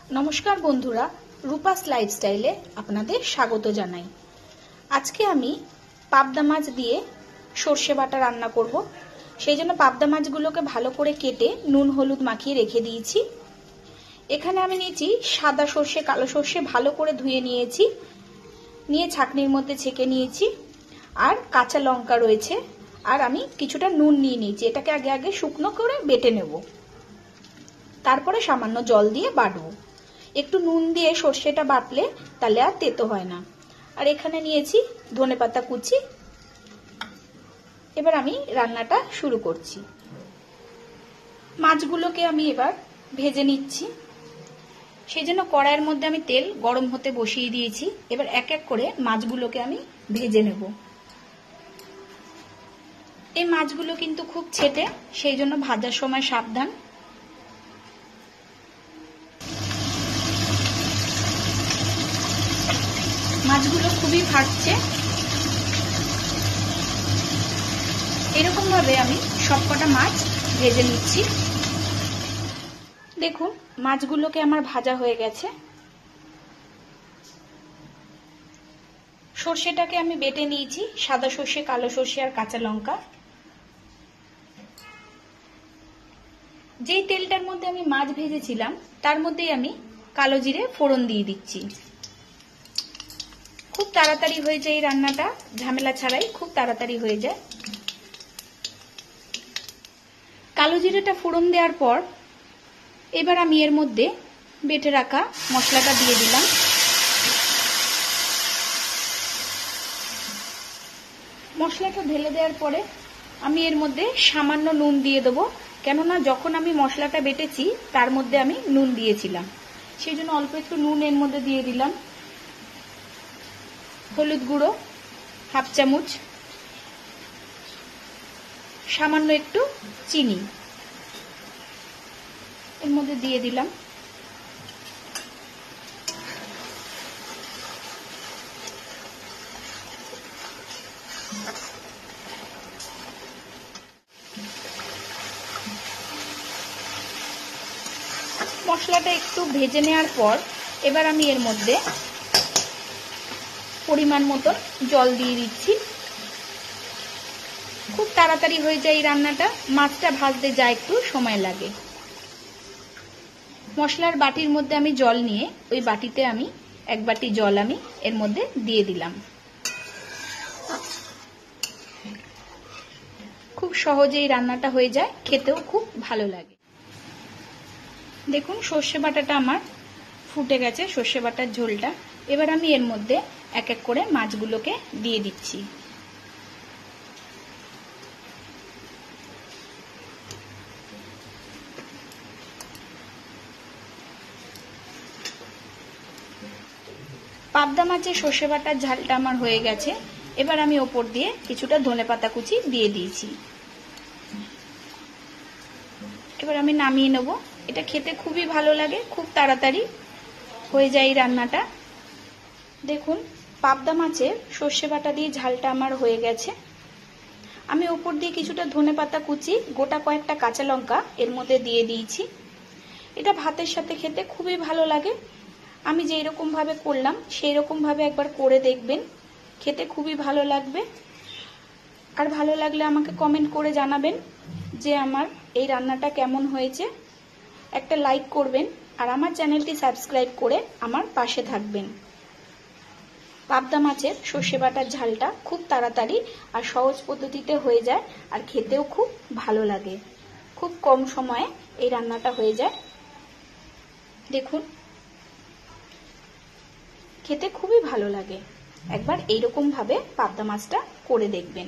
नमस्कार बंधुरा रूपास लाइफस्टाइले आपनादेर स्वागत जानाई। आज के आमी पाबदा माछ दिए सर्षे बाटा रान्ना करब। सेइजन्य पाबदा माछगुलोके भालो करे केटे नुन हलुद माखिए रेखे दिएछि। एखाने आमी निয়েছি सादा सर्षे कालो सर्षे भालो करे धुए निয়েছি, निये छाकनिर मধ্যে छेके निয়েছি আর কাঁচা লঙ্কা রয়েছে আর আমি কিছুটা নুন নিয়ে নিয়েছি। এটাকে আগে আগে শুকনো করে বেটে নেব, তারপরে সামান্য জল দিয়ে বাটবো। একটু নুন দিয়ে সরষেটা বাটলে তাহলে আর তেতো হয় না। আর এখানে নিয়েছি ধনেপাতা কুচি। এবার আমি রান্নাটা শুরু করছি। মাছগুলোকে আমি এবার ভেজে নিচ্ছি। সেজন্য কড়াইয়ের মধ্যে আমি তেল গরম হতে বসিয়ে দিয়েছি। এবার এক এক করে মাছগুলোকে আমি ভেজে নেব। এই মাছগুলো কিন্তু খুব ছেটে, সেই জন্য ভাজার সময় সাবধান। মাছগুলো খুবই ফাটছে। এরকম ভাবে আমি সবকটা মাছ ভেজে নিচ্ছি। দেখুন মাছগুলোকে আমার ভাজা হয়ে গেছে। সরষেটাকে আমি বেটে নিয়েছি, সাদা সরষে কালো সরষে আর কাঁচা লঙ্কা। যেই তেলটার মধ্যে আমি মাছ ভেজেছিলাম তার মধ্যেই আমি কালো জিরে ফোড়ন দিয়ে দিচ্ছি। খুব তাড়াতাড়ি হয়ে যায় এই রান্নাটা, ঝামেলা ছাড়াই খুব তাড়াতাড়ি হয়ে যায়। কালো জিরেটা ফোড়ন দেওয়ার পর এবার আমি এর মধ্যে বেটে রাখা মশলাটা দিয়ে দিলাম। মশলাটা ঢেলে দেওয়ার পরে আমি এর মধ্যে সামান্য নুন দিয়ে দেবো, কেননা যখন আমি মশলাটা বেটেছি তার মধ্যে আমি নুন দিয়েছিলাম, সেই জন্য অল্প একটু নুন এর মধ্যে দিয়ে দিলাম। হলুদ গুঁড়ো হাফ চামচ, সামান্য একটু চিনি এর মধ্যে দিয়ে দিলাম। মশলাটা একটু ভেজে নেওয়ার পর এবার আমি এর মধ্যে পরিমাণ মতো জল দিয়ে দিচ্ছি। খুব তাড়াতাড়ি হয়ে যায় এই রান্নাটা, মাছটা ভাজতে যা একটু সময় লাগে। মশলার বাটির মধ্যে আমি জল নিয়ে ওই বাটিতে আমি এক বাটি জল আমি এর মধ্যে দিয়ে দিলাম। খুব সহজেই রান্নাটা হয়ে যায়, খেতেও খুব ভালো লাগে। দেখুন সর্ষে বাটাটা আমার ফুটে গেছে, সর্ষে বাটার ঝোলটা। এবার আমি এর মধ্যে এক এক করে মাছগুলোকে দিয়ে দিচ্ছি। পাবদা মাছের সর্ষে বাটার ঝালটা আমার হয়ে গেছে। এবার আমি ওপর দিয়ে কিছুটা ধনেপাতা কুচি দিয়ে দিয়েছি। এবার আমি নামিয়ে নেব। এটা খেতে খুবই ভালো লাগে, খুব তাড়াতাড়ি হয়ে যায় এই রান্নাটা। দেখুন পাবদা মাছের সর্ষে বাটা দিয়ে ঝালটা আমার হয়ে গেছে। আমি ওপর দিয়ে কিছুটা ধনেপাতা কুচি, গোটা কয়েকটা কাঁচা লঙ্কা এর মধ্যে দিয়ে দিয়েছি। এটা ভাতের সাথে খেতে খুবই ভালো লাগে। আমি যেই রকম ভাবে করলাম সেই রকম ভাবে একবার করে দেখবেন, খেতে খুবই ভালো লাগবে। আর ভালো লাগলে আমাকে কমেন্ট করে জানাবেন যে আমার এই রান্নাটা কেমন হয়েছে। একটা লাইক করবেন আর আমার চ্যানেলটি সাবস্ক্রাইব করে আমার পাশে থাকবেন। পাবদা মাছের সর্ষে বাটার ঝালটা খুব তাড়াতাড়ি আর সহজ পদ্ধতিতে হয়ে যায় আর খেতেও খুব ভালো লাগে। খুব কম সময়ে এই রান্নাটা হয়ে যায়। দেখুন খেতে খুবই ভালো লাগে। একবার এইরকম ভাবে পাবদা মাছটা করে দেখবেন।